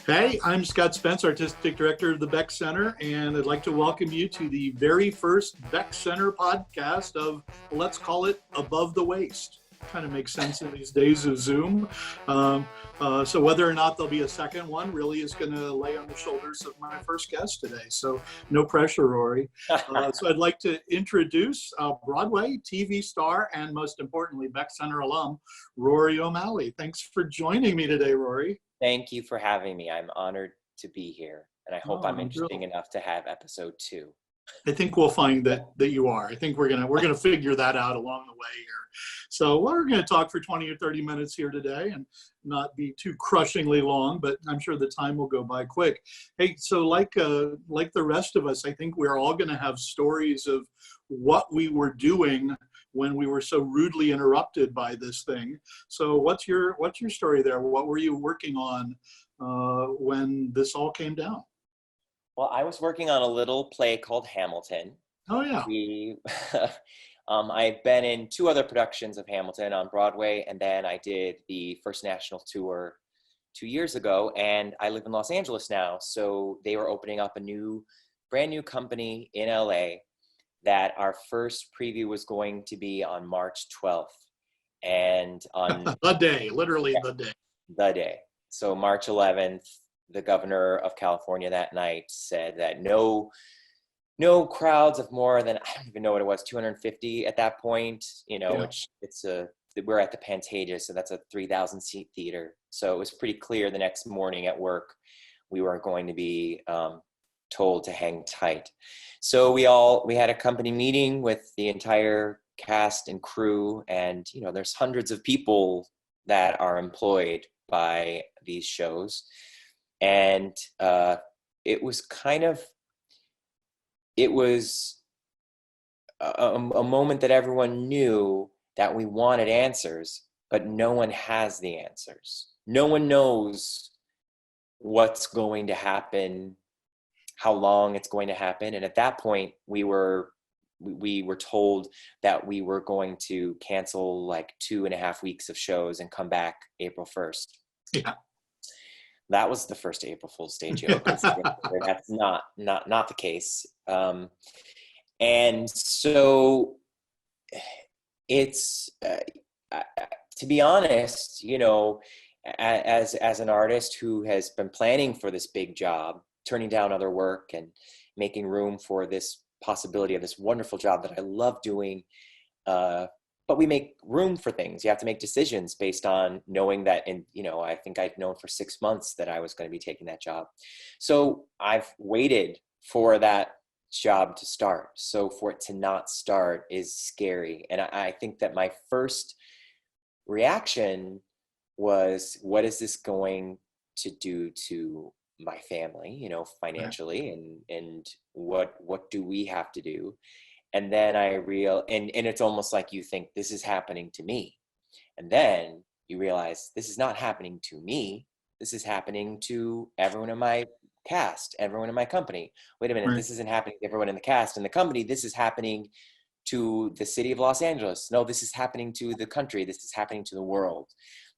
Hey, I'm Scott Spence, Artistic Director of the Beck Center, and I'd like to welcome you to the very first Beck Center podcast of, let's call it, Above the Waist. Kind of makes sense in these days of Zoom. So whether or not there'll be a second one really is going to lay on the shoulders of my first guest today. So no pressure, Rory. So I'd like to introduce Broadway TV star and most importantly, Beck Center alum, Rory O'Malley. Thanks for joining me today, Rory. Thank you for having me. I'm honored to be here, and I hope I'm interesting Really. enough to have episode 2. I think we'll find that you are. I think we're gonna figure that out along the way here. So we're gonna talk for 20 or 30 minutes here today, and not be too crushingly long, but I'm sure the time will go by quick. Hey, so like the rest of us, I think we're all gonna have stories of what we were doing when we were so rudely interrupted by this thing. So what's your story there? What were you working on when this all came down? Well, I was working on a little play called Hamilton. Oh yeah. I've been in 2 other productions of Hamilton on Broadway, and then I did the first national tour 2 years ago, and I live in Los Angeles now. So they were opening up a brand new company in LA that our first preview was going to be on March 12th. And on literally the day. So March 11th, the governor of California that night said that no crowds of more than, I don't even know what it was, 250 at that point, which we're at the Pantages, so that's a 3,000 seat theater. So it was pretty clear the next morning at work, we were going to be told to hang tight. So we had a company meeting with the entire cast and crew, and there's hundreds of people that are employed by these shows, and it was a moment that everyone knew that we wanted answers, but no one has the answers. No one knows what's going to happen, how long it's going to happen. And at that point, we were told that we were going to cancel like 2.5 weeks of shows and come back April 1st. Yeah. That was the first April Fool's Day joke. That's not the case. And so it's, to be honest, as an artist who has been planning for this big job, turning down other work and making room for this possibility of this wonderful job that I love doing. But we make room for things. You have to make decisions based on knowing that, I think I'd known for 6 months that I was going to be taking that job. So I've waited for that job to start. So for it to not start is scary. And I think that my first reaction was, what is this going to do to my family, financially, and what do we have to do? And then and it's almost like you think, this is happening to me. And then you realize, this is not happening to me. This is happening to everyone in my cast, everyone in my company. Wait a minute, This isn't happening to everyone in the cast and the company. This is happening to the city of Los Angeles. No, this is happening to the country. This is happening to the world.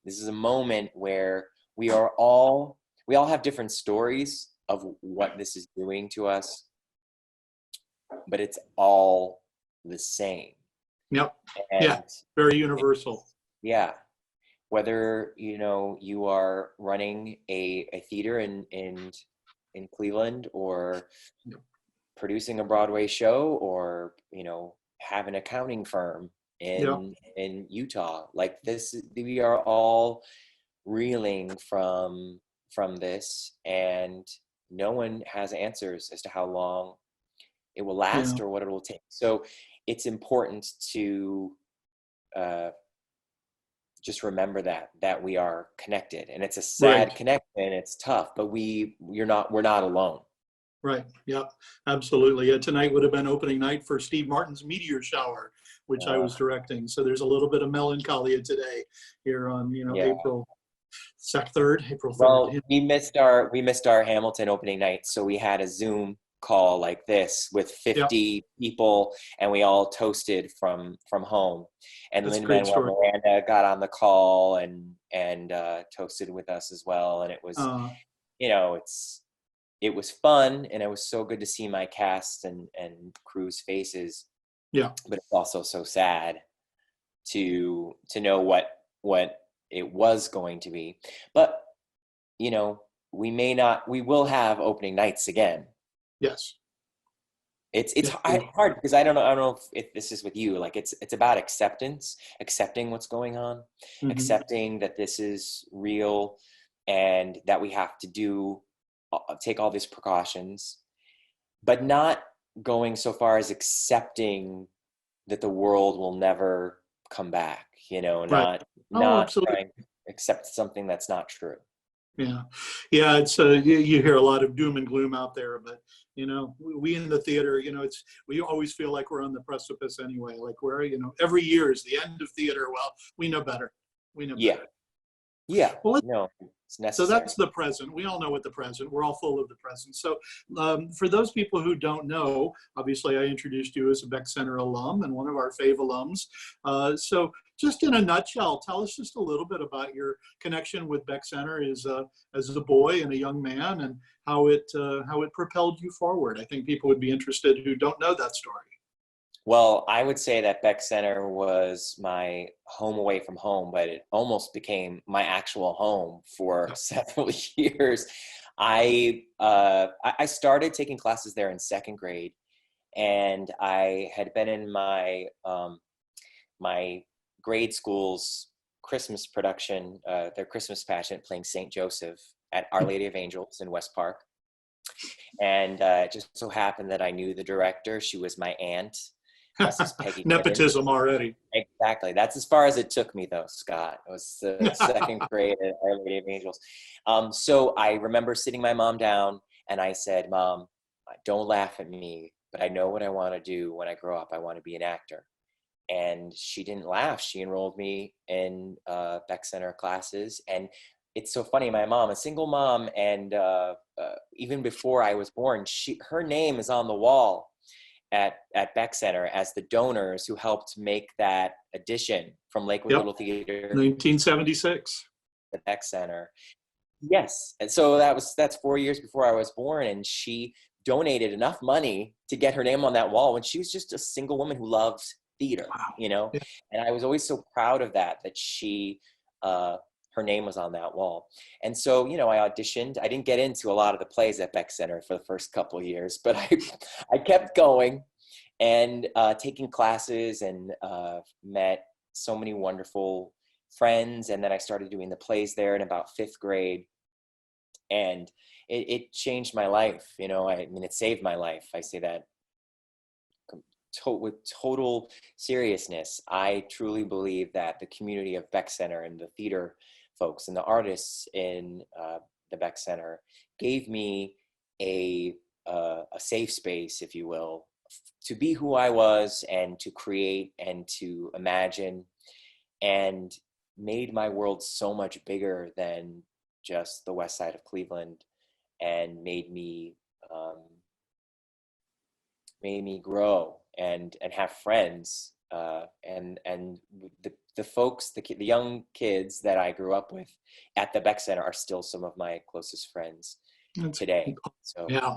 This is a moment where we all have different stories of what this is doing to us, but it's all the same. Yep. And very universal. Yeah. Whether, you are running a theater in Cleveland, or producing a Broadway show, or, have an accounting firm in Utah, like this, we are all reeling from this, and no one has answers as to how long it will last or what it will take. So it's important to just remember that we are connected, and it's a sad connection. It's tough, but we're not alone. Right. Yeah, absolutely. Yeah, tonight would have been opening night for Steve Martin's Meteor Shower, which I was directing. So there's a little bit of melancholia today here on, April 3rd. Well, we missed our Hamilton opening night, so we had a Zoom call like this with 50 people, and we all toasted from home. And Lin-Manuel Miranda got on the call and toasted with us as well, and it was you know, it was fun, and it was so good to see my cast and crew's faces. Yeah. But it's also so sad to know what it was going to be. But, you know, we will have opening nights again. Yes. It's Yeah. hard because I don't know if this is with you. Like it's about accepting what's going on, accepting that this is real, and that we have to take all these precautions, but not going so far as accepting that the world will never come back. You know, Right. Oh, not absolutely. trying to accept something that's not true. Yeah, yeah. It's you hear a lot of doom and gloom out there, but you know, we in the theater, you know, we always feel like we're on the precipice anyway. Like we're, you know, every year is the end of theater. Well, we know better. We know Yeah, better. yeah. Well, No, it's so necessary. that's the present. We all know what the present. We're all full of the present. So for those people who don't know, obviously I introduced you as a Beck Center alum and one of our fave alums. So just in a nutshell, tell us just a little bit about your connection with Beck Center as a boy and a young man, and how it propelled you forward. I think people would be interested who don't know that story. Well, I would say that Beck Center was my home away from home, but it almost became my actual home for several years. I started taking classes there in second grade, and I had been in my my grade school's Christmas production, their Christmas pageant, playing Saint Joseph at Our Lady of Angels in West Park. And it just so happened that I knew the director. She was my aunt. Mrs. Peggy Gibbons. Nepotism already. Exactly. That's as far as it took me, though, Scott. It was second grade at Our Lady of Angels. So I remember sitting my mom down, and I said, "Mom, don't laugh at me, but I know what I want to do when I grow up. I want to be an actor." And she didn't laugh. She enrolled me in Beck Center classes. And it's so funny. My mom, a single mom, and even before I was born, her name is on the wall at Beck Center as the donors who helped make that addition from Lakewood Yep. Little Theater 1976. to Beck Center. Yes. And so that's 4 years before I was born, and she donated enough money to get her name on that wall when she was just a single woman who loved theater. Wow. You know, Yeah. and I was always so proud of that she her name was on that wall. And so, you know, I auditioned. I didn't get into a lot of the plays at Beck Center for the first couple of years, but I kept going and taking classes, and met so many wonderful friends. And then I started doing the plays there in about fifth grade. And it changed my life. You know, I mean, it saved my life. I say that with total seriousness. I truly believe that the community of Beck Center and the theater folks and the artists in the Beck Center gave me a safe space, if you will, to be who I was and to create and to imagine, and made my world so much bigger than just the west side of Cleveland, and made me grow and have friends, and the folks, the young kids that I grew up with at the Beck Center are still some of my closest friends today. So yeah,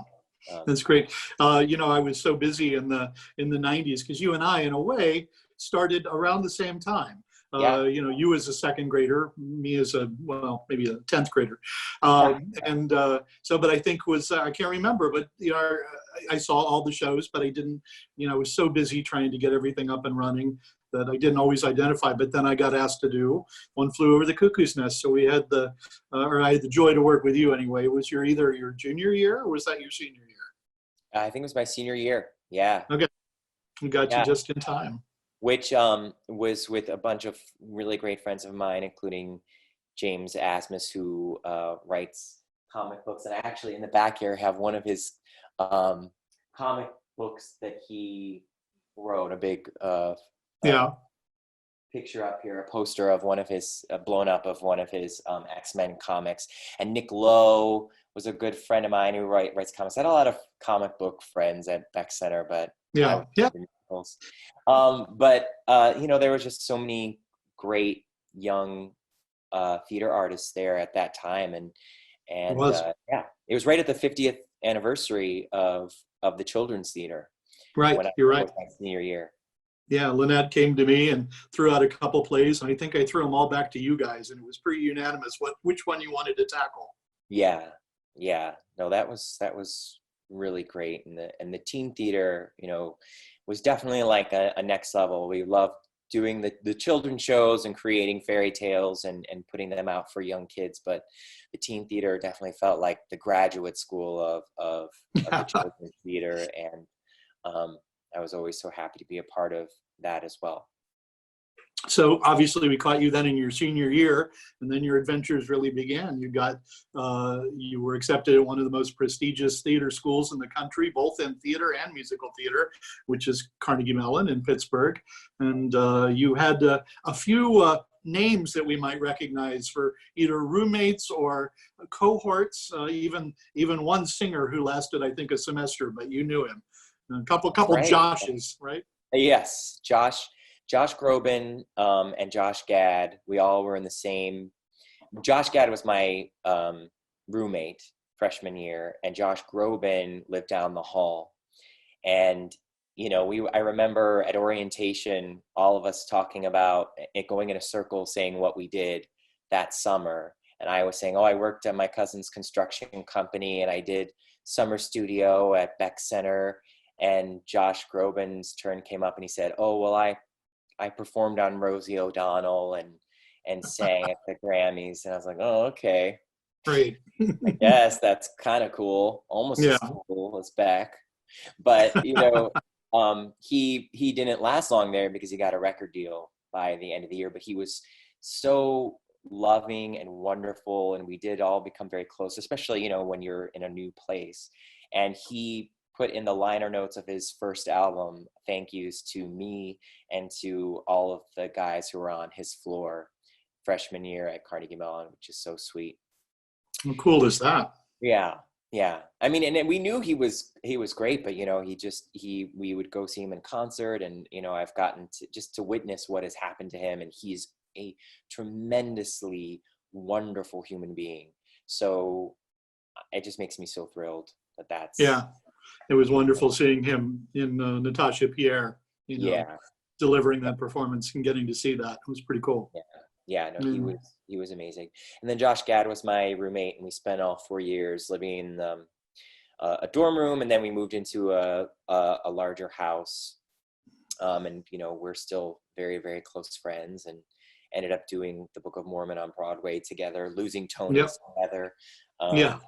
that's great. You know, I was so busy in the 90s because you and I, in a way, started around the same time. Yeah. You know, you as a second grader, me as maybe a 10th grader. And so, but I think I can't remember, but you know, I saw all the shows, but I didn't, you know, I was so busy trying to get everything up and running that I didn't always identify. But then I got asked to do One Flew Over the Cuckoo's Nest. So we had I had the joy to work with you anyway. It was either your junior year or was that your senior year? I think it was my senior year. Yeah. Okay. We got you just in time. Which was with a bunch of really great friends of mine, including James Asmus, who writes comic books. And I actually, in the back here, have one of his comic books that he wrote, a big picture up here, a poster of one of his, blown up of one of his X-Men comics. And Nick Lowe was a good friend of mine who writes comics. I had a lot of comic book friends at Beck Center, but but you know, there were just so many great young theater artists there at that time, It And was. yeah, it was right at the 50th anniversary of the Children's Theater Right. when You're it right. was my senior year. Yeah, Lynette came to me and threw out a couple plays, and I think I threw them all back to you guys, and it was pretty unanimous which one you wanted to tackle. Yeah, yeah. No, that was really great, and the teen theater, was definitely like a next level. We loved doing the children's shows and creating fairy tales and putting them out for young kids, but the teen theater definitely felt like the graduate school of the children's theater, and I was always so happy to be a part of that as well. So obviously we caught you then in your senior year, and then your adventures really began. You were accepted at one of the most prestigious theater schools in the country, both in theater and musical theater, which is Carnegie Mellon in Pittsburgh. And you had a few names that we might recognize for either roommates or cohorts, even one singer who lasted, I think, a semester, but you knew him. A couple Right. Joshes, right? Yes, Josh Groban, and Josh Gad. We all were in the same. Josh Gad was my roommate freshman year, and Josh Groban lived down the hall. And I remember at orientation, all of us talking about it, going in a circle, saying what we did that summer. And I was saying, "Oh, I worked at my cousin's construction company, and I did summer studio at Beck Center." And Josh Groban's turn came up, and he said, "Oh, well, I performed on Rosie O'Donnell and sang at the Grammys." And I was like, "Oh, okay. Great. I guess that's kind of cool. Almost Yeah. as cool as Beck." But he didn't last long there because he got a record deal by the end of the year. But he was so loving and wonderful, and we did all become very close, especially when you're in a new place. And he put in the liner notes of his first album thank yous to me and to all of the guys who were on his floor freshman year at Carnegie Mellon, which is so sweet. How cool is that? Yeah. I mean, and we knew he was great, but we would go see him in concert, and I've gotten to witness what has happened to him, and he's a tremendously wonderful human being. So it just makes me so thrilled that that's. Yeah, it was wonderful seeing him in Natasha Pierre, Yeah. delivering that performance and getting to see that. It was pretty cool. Yeah, no, he was amazing. And then Josh Gad was my roommate, and we spent all 4 years living in a dorm room, and then we moved into a larger house. And we're still very, very close friends, and ended up doing the Book of Mormon on Broadway together, losing Tony together. Yeah.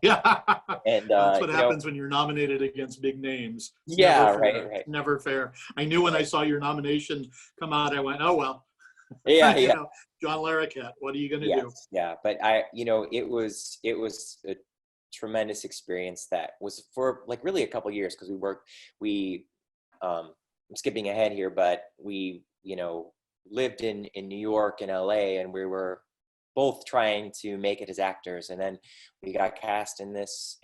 And that's what happens when you're nominated against big names. It's right. Never fair. I knew when I saw your nomination come out, I went, oh well. Yeah. John Larroquette, what are you going to do? Yeah, but it was a tremendous experience that was for like really a couple of years, because I'm skipping ahead here, but we lived in New York and LA, and we were both trying to make it as actors, and then we got cast in this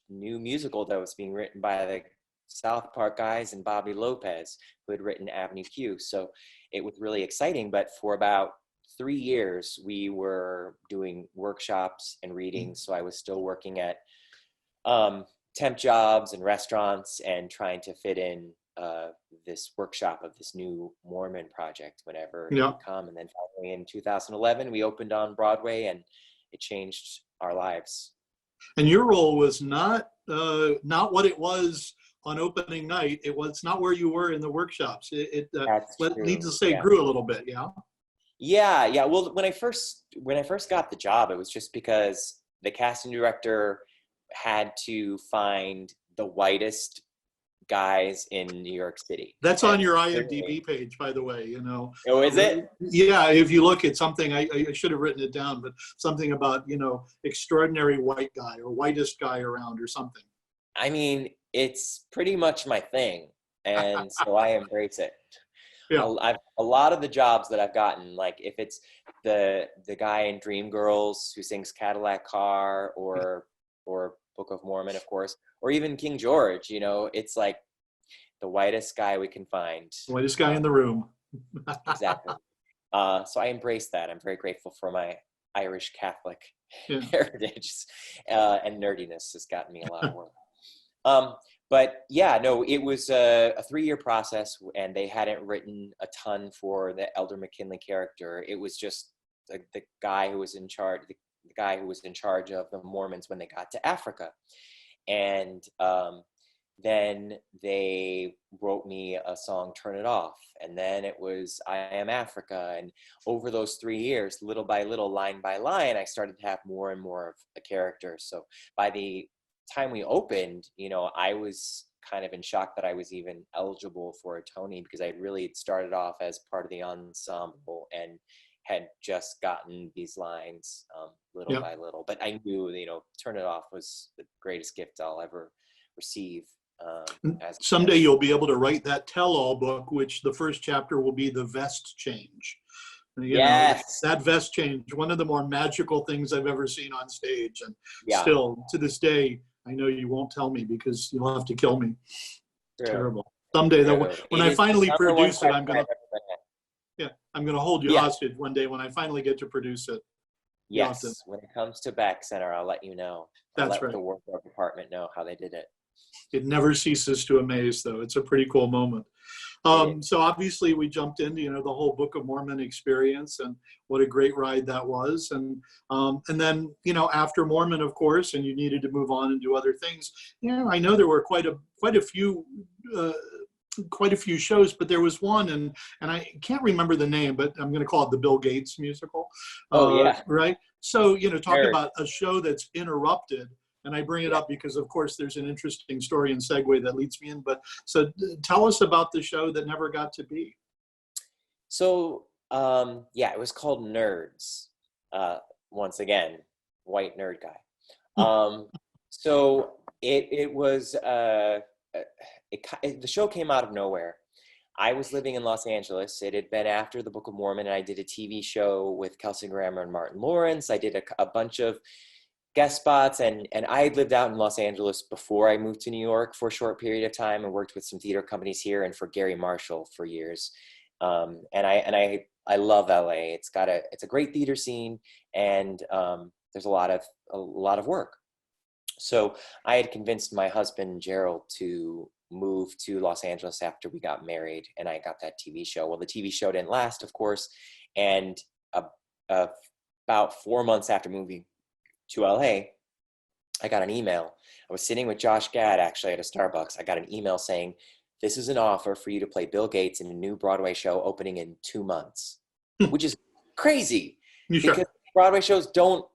new musical that was being written by the South Park guys and Bobby Lopez, who had written Avenue Q. So it was really exciting, but for about 3 years we were doing workshops and readings. So I was still working at temp jobs and restaurants and trying to fit in this workshop of this new Mormon project whenever it would come. And then finally in 2011 we opened on Broadway, and it changed our lives. And your role was not what it was on opening night. It's not where you were in the workshops. It needs to say grew a little bit. Yeah. Well, when I first got the job, it was just because the casting director had to find the whitest guys in New York City. That's on your IMDb page, by the way. Oh, is it? Yeah, if you look at something, I should have written it down, but something about extraordinary white guy or whitest guy around or something. I mean, it's pretty much my thing, and so I embrace it. Yeah. A lot of the jobs that I've gotten, like if it's the guy in Dreamgirls who sings Cadillac Car, or Book of Mormon, of course, or even King George, it's like the whitest guy we can find. Whitest guy in the room. Exactly. So I embrace that. I'm very grateful for my Irish Catholic Yeah. heritage and nerdiness has gotten me a lot of work. But yeah, no, it was a 3-year process, and they hadn't written a ton for the Elder McKinley character. It was just the guy who was in charge, the guy who was in charge of the Mormons when they got to Africa. And then they wrote me a song, Turn It Off. And then it was I Am Africa. And over those 3 years, little by little, line by line, I started to have more and more of a character. So by the time we opened, I was kind of in shock that I was even eligible for a Tony, because I really started off as part of the ensemble and had just gotten these lines little by little. But I knew, Turn It Off was the greatest gift I'll ever receive. Someday you'll be able to write that tell-all book, which the first chapter will be the vest change. Yes. That vest change, one of the more magical things I've ever seen on stage. And Yeah. still, to this day, I know you won't tell me because you'll have to kill me. True. Terrible. Someday, when I finally produce it, I'm going to hold you hostage one day when I finally get to produce it. Yes. When it comes to Beck Center, I'll let you know. I'll let the wardrobe department know how they did it. It never ceases to amaze, though. It's a pretty cool moment. So obviously we jumped into, the whole Book of Mormon experience, and what a great ride that was. And then, after Mormon, of course, and you needed to move on and do other things. I know there were quite a few shows, but there was one, and I can't remember the name, but I'm going to call it the Bill Gates musical. Right. So, talk about a show that's interrupted. And I bring it up because, of course, there's an interesting story and segue that leads me in. But so tell us about the show that never got to be. So, it was called Nerds. Once again, white nerd guy. So it was, the show came out of nowhere. I was living in Los Angeles. It had been after the Book of Mormon, and I did a TV show with Kelsey Grammer and Martin Lawrence. I did a bunch of guest spots, and I had lived out in Los Angeles before I moved to New York for a short period of time, and worked with some theater companies here and for Gary Marshall for years. And I love LA. It's a great theater scene, and there's a lot of work. So I had convinced my husband Gerald to move to Los Angeles after we got married, and I got that TV show. Well, the TV show didn't last, of course, and about 4 months after moving to LA, I got an email. I was sitting with Josh Gad actually at a Starbucks. I got an email saying, "This is an offer for you to play Bill Gates in a new Broadway show opening in 2 months," which is crazy because Broadway shows don't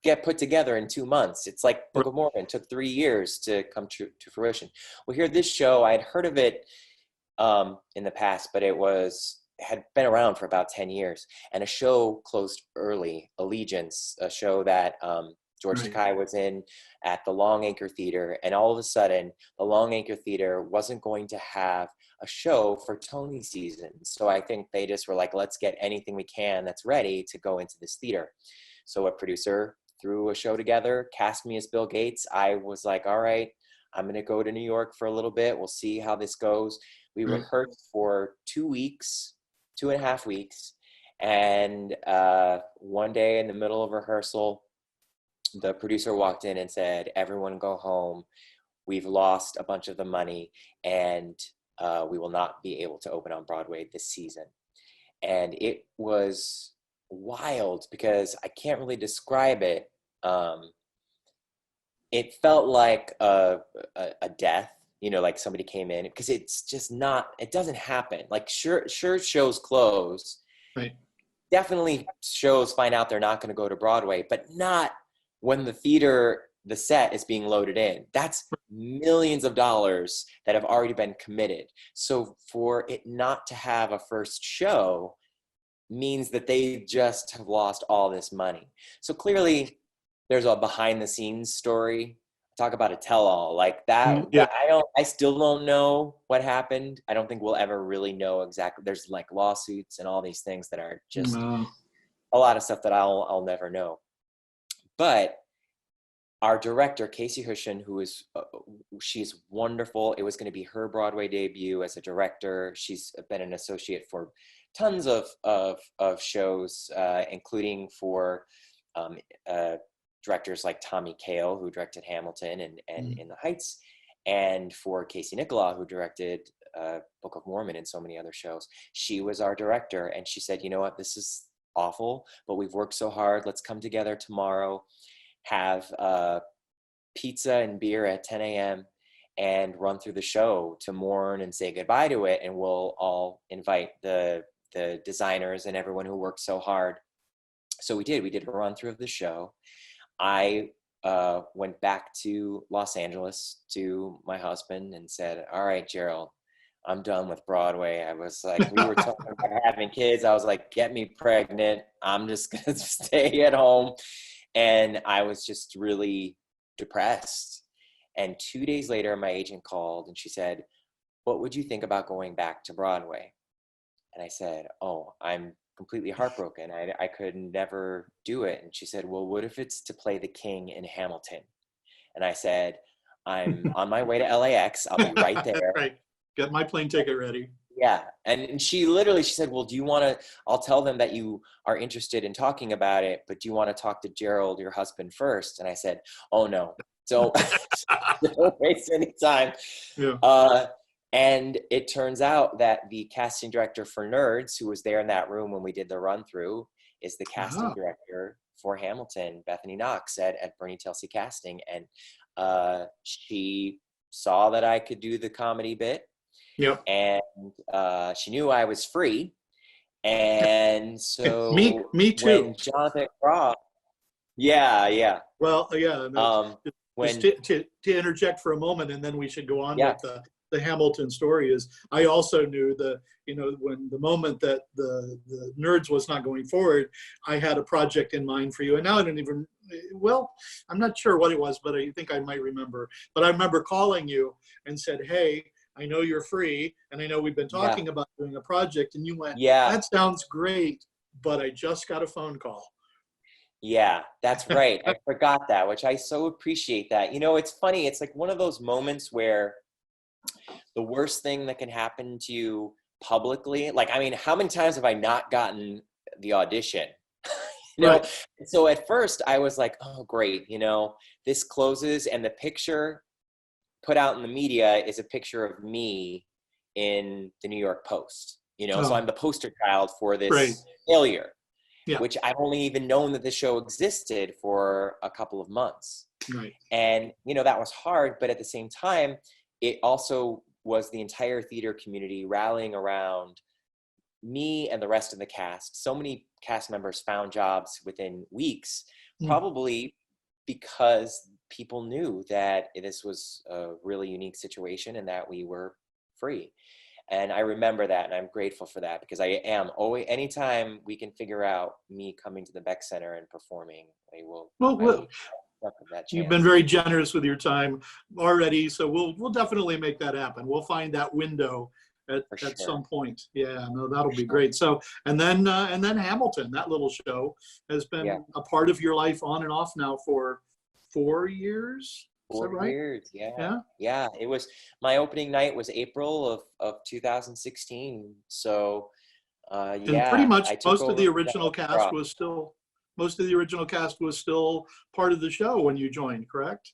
get put together in 2 months. It's like Book of Mormon took 3 years to come to fruition. Well, here, this show, I had heard of it in the past, but it had been around for about 10 years. And a show closed early, Allegiance, a show that George Takei was in at the Long Acre Theater. And all of a sudden, the Long Acre Theater wasn't going to have a show for Tony season. So I think they just were like, let's get anything we can that's ready to go into this theater. So a producer threw a show together, cast me as Bill Gates. I was like, all right, I'm going to go to New York for a little bit. We'll see how this goes. We rehearsed for 2.5 weeks. And one day in the middle of rehearsal, the producer walked in and said, "Everyone go home. We've lost a bunch of the money, and we will not be able to open on Broadway this season." And it was wild because I can't really describe it. It felt like a death, like somebody came in, because it's just not, it doesn't happen. Like sure shows close. Right. Definitely shows find out they're not going to go to Broadway, but not when the set is being loaded in. That's millions of dollars that have already been committed. So for it not to have a first show means that they just have lost all this money. So clearly there's a behind the scenes story. Talk about a tell-all like that. Yeah. I still don't know what happened. I don't think we'll ever really know exactly. There's like lawsuits and all these things that are just a lot of stuff that I'll never know. But our director, Casey Hushin, she's wonderful. It was going to be her Broadway debut as a director. She's been an associate for tons of shows, including for um, directors like Tommy Kail, who directed Hamilton and In the Heights, and for Casey Nicholaw, who directed Book of Mormon and so many other shows. She was our director, and she said, you know what, this is awful, but we've worked so hard. Let's come together tomorrow, have pizza and beer at 10 a.m. and run through the show to mourn and say goodbye to it. And we'll all invite the designers and everyone who worked so hard. So we did a run through of the show. I went back to Los Angeles to my husband and said, all right, Gerald, I'm done with Broadway. I was like, we were talking about having kids. I was like, get me pregnant. I'm just going to stay at home. And I was just really depressed. And 2 days later, my agent called and she said, what would you think about going back to Broadway? And I said, oh, I'm completely heartbroken. I could never do it. And she said, well, what if it's to play the king in Hamilton? And I said, I'm on my way to LAX. I'll be right there. Right. Get my plane ticket ready. Yeah. And she said, well, do you want to, I'll tell them that you are interested in talking about it, but do you want to talk to Gerald, your husband, first? And I said, oh no. So don't waste any time. Yeah. And it turns out that the casting director for Nerds, who was there in that room when we did the run through, is the casting director for Hamilton, Bethany Knox at Bernie Telsey Casting. And she saw that I could do the comedy bit. Yep. And she knew I was free. And so me too. When Jonathan Groff, yeah. Well, yeah. No, when to interject for a moment, and then we should go on with the Hamilton story. Is I also knew when the moment that the Nerds was not going forward, I had a project in mind for you. And now I don't even, well, I'm not sure what it was, but I think I might remember. But I remember calling you and said, hey, I know you're free, and I know we've been talking about doing a project, and you went, that sounds great, but I just got a phone call. Yeah, that's right. I forgot that, which I so appreciate that. It's funny. It's like one of those moments where the worst thing that can happen to you publicly, like, I mean, how many times have I not gotten the audition? Right. So at first I was like, oh, great. This closes, and the picture put out in the media is a picture of me in the New York Post, so I'm the poster child for this failure, which I've only even known that the show existed for a couple of months. Right. And, that was hard, but at the same time, it also was the entire theater community rallying around me and the rest of the cast. So many cast members found jobs within weeks, probably because people knew that this was a really unique situation and that we were free. And I remember that, and I'm grateful for that, because I am always, anytime we can figure out me coming to the Beck Center and performing, I will. Well, you've been very generous with your time already, so we'll definitely make that happen. We'll find that window at some point. Yeah, no, that'll be great. So, and then Hamilton, that little show, has been a part of your life on and off now for 4 years. 4 years, yeah. It was, my opening night was April of 2016. So, and pretty much most of the original cast was still part of the show when you joined, correct?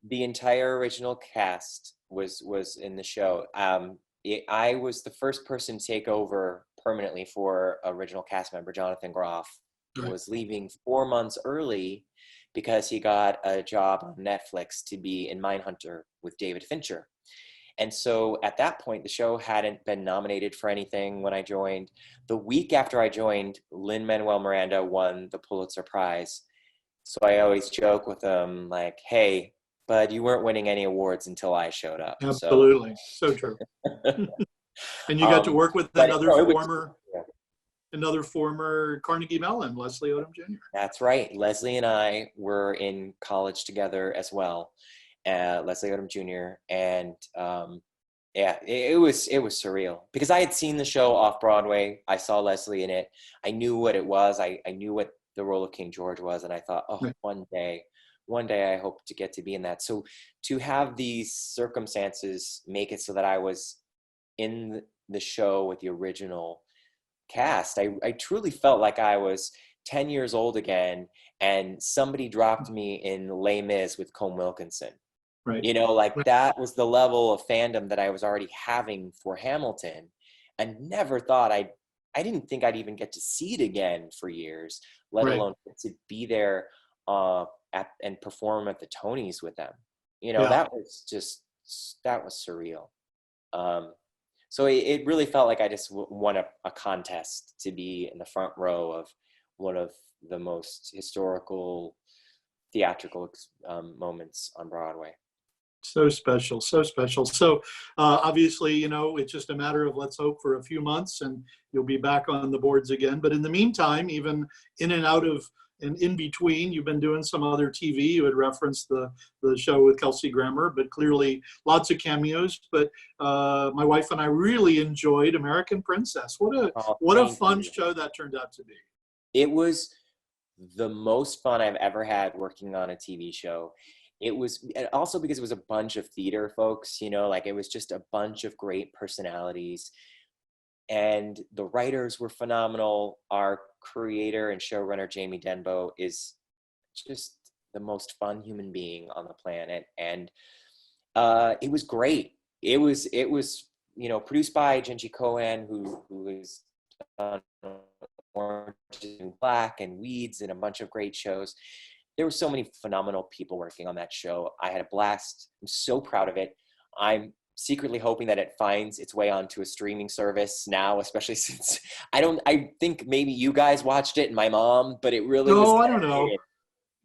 The entire original cast was in the show. I was the first person to take over permanently for original cast member Jonathan Groff, who was leaving 4 months early because he got a job on Netflix to be in Mindhunter with David Fincher. And so at that point, the show hadn't been nominated for anything when I joined. The week after I joined, Lin-Manuel Miranda won the Pulitzer Prize. So I always joke with him, like, hey, bud, you weren't winning any awards until I showed up. Absolutely. So true. And you got to work with another former Carnegie Mellon, Leslie Odom Jr. That's right. Leslie and I were in college together as well. Leslie Odom Jr. And it was surreal, because I had seen the show off Broadway. I saw Leslie in it. I knew what it was. I knew what the role of King George was. And I thought, one day I hope to get to be in that. So to have these circumstances make it so that I was in the show with the original cast, I truly felt like I was 10 years old again, and somebody dropped me in Les Mis with Colm Wilkinson. Right. You know, like Right. that was the level of fandom that I was already having for Hamilton, and never thought I didn't think I'd even get to see it again for years, let Right. alone to be there and perform at the Tonys with them. You know, Yeah. that was surreal. So it really felt like I just won a contest to be in the front row of one of the most historical theatrical moments on Broadway. So special, so special. So obviously, you know, it's just a matter of let's hope for a few months and you'll be back on the boards again. But in the meantime, even in and out of and in between, you've been doing some other TV. You had referenced the show with Kelsey Grammer, but clearly lots of cameos. But my wife and I really enjoyed American Princess. What a fun show that turned out to be. It was the most fun I've ever had working on a TV show. It was also because it was a bunch of theater folks, you know, like it was just a bunch of great personalities. And the writers were phenomenal. Our creator and showrunner, Jamie Denbo, is just the most fun human being on the planet. And it was great. It was, you know, produced by Genji Cohen, who is on Orange and Black and Weeds and a bunch of great shows. There were so many phenomenal people working on that show. I had a blast. I'm so proud of it. I'm secretly hoping that it finds its way onto a streaming service now, especially since I think maybe you guys watched it and my mom, but it really was. No, I don't know.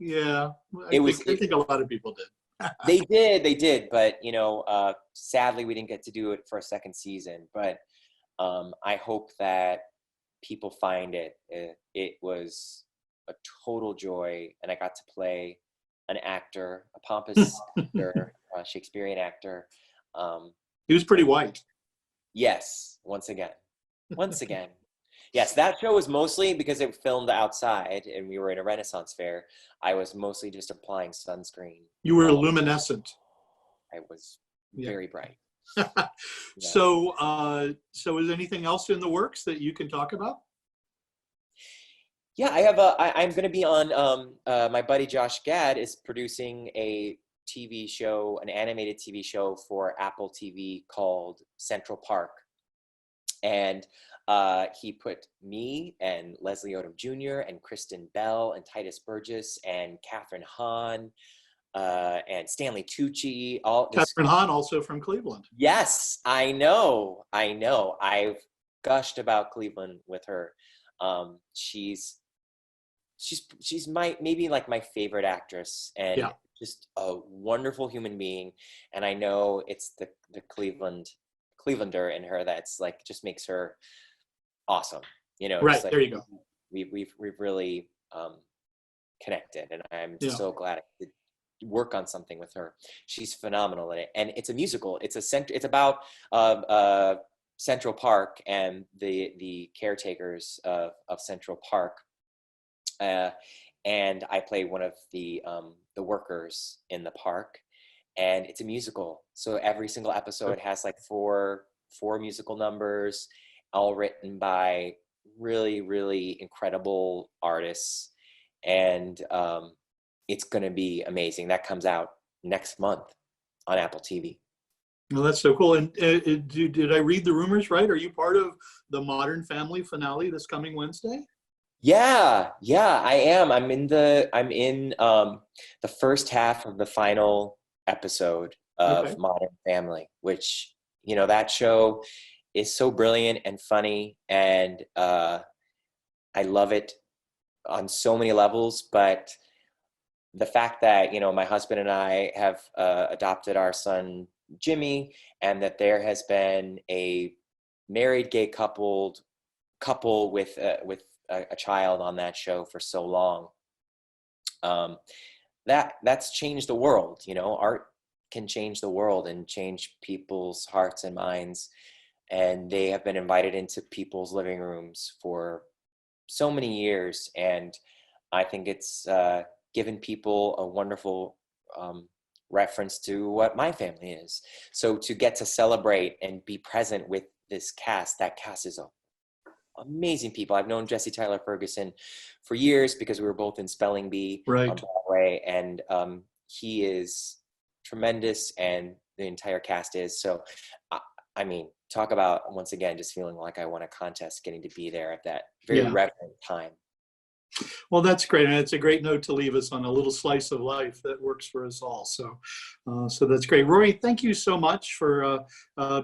Yeah, I think a lot of people did. They did, but you know, sadly we didn't get to do it for a second season. But I hope that people find it. It was a total joy, and I got to play an actor, a pompous actor, a Shakespearean actor. He was pretty white. Yes, once again. Yes, that show was mostly because it filmed outside and we were in a Renaissance fair. I was mostly just applying sunscreen. You were luminescent. I was very bright. Yeah. So is anything else in the works that you can talk about? Yeah, I'm going to be on, my buddy Josh Gad is producing a TV show, an animated TV show for Apple TV called Central Park. And he put me and Leslie Odom Jr. and Kristen Bell and Titus Burgess and Catherine Hahn and Stanley Tucci. Catherine Hahn, also from Cleveland. Yes, I know. I've gushed about Cleveland with her. She's maybe like my favorite actress, and just a wonderful human being. And I know it's the Clevelander in her that's like just makes her awesome. You know, right, like, there you go. We've really connected, and I'm so glad I could work on something with her. She's phenomenal in it, and it's a musical. It's about Central Park and the caretakers of Central Park. And I play one of the workers in the park, and it's a musical. So every single episode has like four musical numbers, all written by really, really incredible artists. And it's going to be amazing. That comes out next month on Apple TV. Well, that's so cool. And did I read the rumors right? Are you part of the Modern Family finale this coming Wednesday? Yeah, I am. I'm in the first half of the final episode of Modern Family, which, you know, that show is so brilliant and funny, and I love it on so many levels. But the fact that, you know, my husband and I have adopted our son Jimmy, and that there has been a married gay couple with a child on that show for so long, that's changed the world. You know, art can change the world and change people's hearts and minds, and they have been invited into people's living rooms for so many years, and I think it's given people a wonderful reference to what my family is. So to get to celebrate and be present with this cast, that cast is amazing people. I've known Jesse Tyler Ferguson for years because we were both in Spelling Bee Right. on Broadway, and he is tremendous, and the entire cast is. So, I mean, talk about, once again, just feeling like I won a contest, getting to be there at that very reverent time. Well, that's great, and it's a great note to leave us on, a little slice of life that works for us all. So, so that's great. Rory, thank you so much for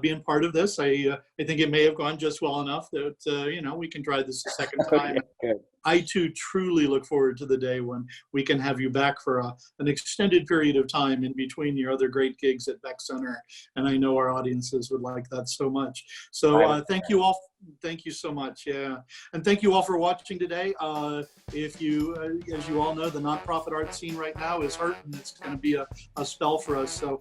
being part of this. I think it may have gone just well enough that you know, we can try this a second time. Good. I too truly look forward to the day when we can have you back for an extended period of time in between your other great gigs at Beck Center. And I know our audiences would like that so much. So thank you all. Thank you so much. Yeah. And thank you all for watching today. If you, as you all know, the nonprofit art scene right now is hurting. It's going to be a spell for us. So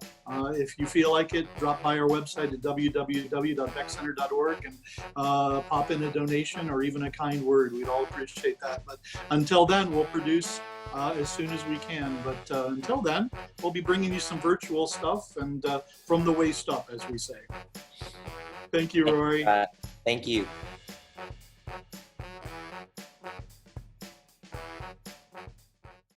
if you feel like it, drop by our website at www.beckcenter.org and pop in a donation or even a kind word. We'd all appreciate that. But until then, we'll produce as soon as we can. But until then, we'll be bringing you some virtual stuff and from the waist up, as we say. Thank you, Rory. Thank you.